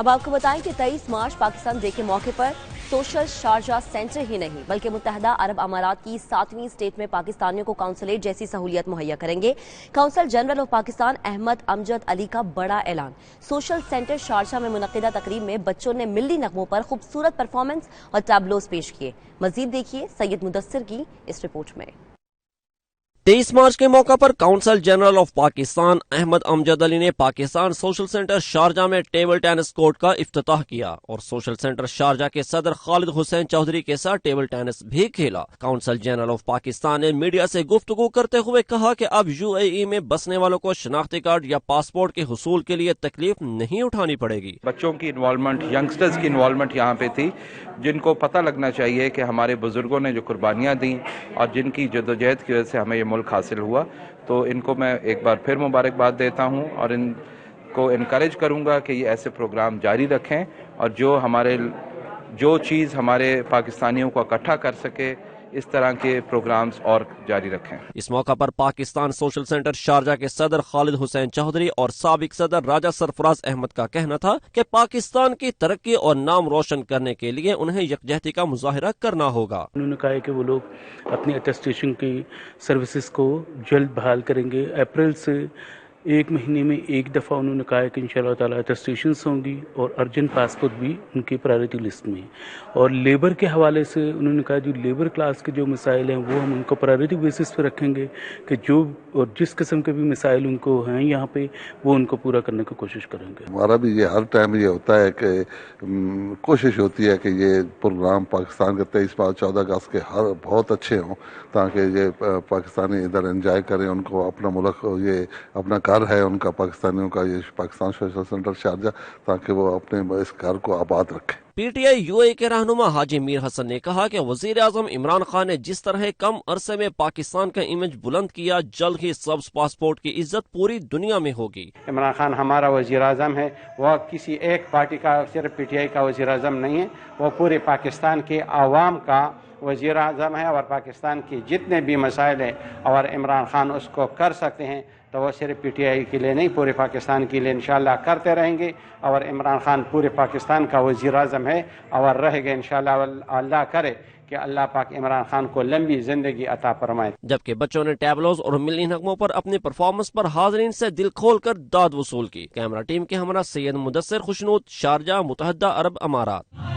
اب آپ کو بتائیں کہ 23 مارچ پاکستان ڈے کے موقع پر سوشل شارجہ سینٹر ہی نہیں بلکہ متحدہ عرب امارات کی 7ویں اسٹیٹ میں پاکستانیوں کو کونسلیٹ جیسی سہولیت مہیا کریں گے۔ Consul general of Pakistan Ahmad Amjad Ali کا بڑا اعلان۔ سوشل سینٹر شارجہ میں منعقدہ تقریب میں بچوں نے ملی نغموں پر خوبصورت پرفارمنس اور ٹیبلوز پیش کیے۔ مزید دیکھیے سید مدثر کی اس رپورٹ میں۔ 23 مارچ کے موقع پر consul general of Pakistan Ahmad Amjad Ali نے پاکستان سوشل سینٹر شارجہ میں ٹیبل ٹینس کورٹ کا افتتاح کیا اور سوشل سینٹر شارجہ کے صدر خالد حسین چودھری کے ساتھ ٹیبل ٹینس بھی کھیلا۔ کونسل جنرل آف پاکستان نے میڈیا سے گفتگو کرتے ہوئے کہا کہ اب UAE میں بسنے والوں کو شناختی کارڈ یا پاسپورٹ کے حصول کے لیے تکلیف نہیں اٹھانی پڑے گی۔ بچوں کی انوالومنٹ، ینگسٹرز کی انوالومنٹ یہاں پہ تھی، جن کو پتہ لگنا چاہیے کہ ہمارے بزرگوں نے جو قربانیاں دیں اور جن کی جدوجہد کی وجہ سے ہمیں یہ ملک حاصل ہوا، تو ان کو میں ایک بار پھر مبارکباد دیتا ہوں اور ان کو انکریج کروں گا کہ یہ ایسے پروگرام جاری رکھیں اور جو چیز ہمارے پاکستانیوں کو اکٹھا کر سکے اس طرح کے پروگرامز اور جاری رکھیں۔ اس موقع پر پاکستان سوشل سینٹر شارجہ کے صدر خالد حسین چودھری اور سابق صدر راجہ سرفراز احمد کا کہنا تھا کہ پاکستان کی ترقی اور نام روشن کرنے کے لیے انہیں یکجہتی کا مظاہرہ کرنا ہوگا۔ انہوں نے کہا کہ وہ لوگ اپنی اٹیسٹیشن کی سروسز کو جلد بحال کریں گے۔ اپریل سے 1 مہینے میں ایک دفعہ انہوں نے کہا کہ انشاءاللہ تعالیٰ اٹیسٹیشنز ہوں گی اور ارجنٹ پاسپورٹ بھی ان کی پرائرٹی لسٹ میں۔ اور لیبر کے حوالے سے انہوں نے کہا جو لیبر کلاس کے جو مسائل ہیں وہ ہم ان کو پرائرٹی بیسس پہ رکھیں گے کہ جو اور جس قسم کے بھی مسائل ان کو ہیں یہاں پہ وہ ان کو پورا کرنے کی کوشش کریں گے۔ ہمارا بھی یہ ہر ٹائم یہ ہوتا ہے کہ کوشش ہوتی ہے کہ یہ پروگرام پاکستان کے 23 مارچ 14 اگست کے ہر بہت اچھے ہوں تاکہ یہ پاکستانی ادھر انجوائے کریں، ان کو اپنا ملک یہ اپنا گھر ہے ان کا پاکستانیوں کا یہ پاکستان سوشل سینٹر شارجہ، تاکہ وہ اپنے اس گھر کو آباد رکھیں۔ PTI UAE کے رہنما حاجی میر حسن نے کہا کہ وزیر اعظم عمران خان نے جس طرح کم عرصے میں پاکستان کا امیج بلند کیا، جلد ہی سبز پاسپورٹ کی عزت پوری دنیا میں ہوگی۔ عمران خان ہمارا وزیر اعظم ہے، وہ کسی ایک پارٹی کا صرف PTI کا وزیر اعظم نہیں ہے، وہ پورے پاکستان کے عوام کا وزیر اعظم ہے اور پاکستان کے جتنے بھی مسائل ہیں اور عمران خان اس کو کر سکتے ہیں تو وہ صرف PTI کے لیے نہیں پورے پاکستان کے لیے انشاءاللہ کرتے رہیں گے اور عمران خان پورے پاکستان کا وزیر اعظم ہے اور رہے گا انشاءاللہ۔ اللہ کرے کہ اللہ پاک عمران خان کو لمبی زندگی عطا فرمائے۔ جبکہ بچوں نے ٹیبلوز اور ملی نغموں پر اپنی پرفارمنس پر حاضرین سے دل کھول کر داد وصول کی۔ کیمرہ ٹیم کے ہمراہ سید مدثر خوشنود، شارجہ، متحدہ عرب امارات۔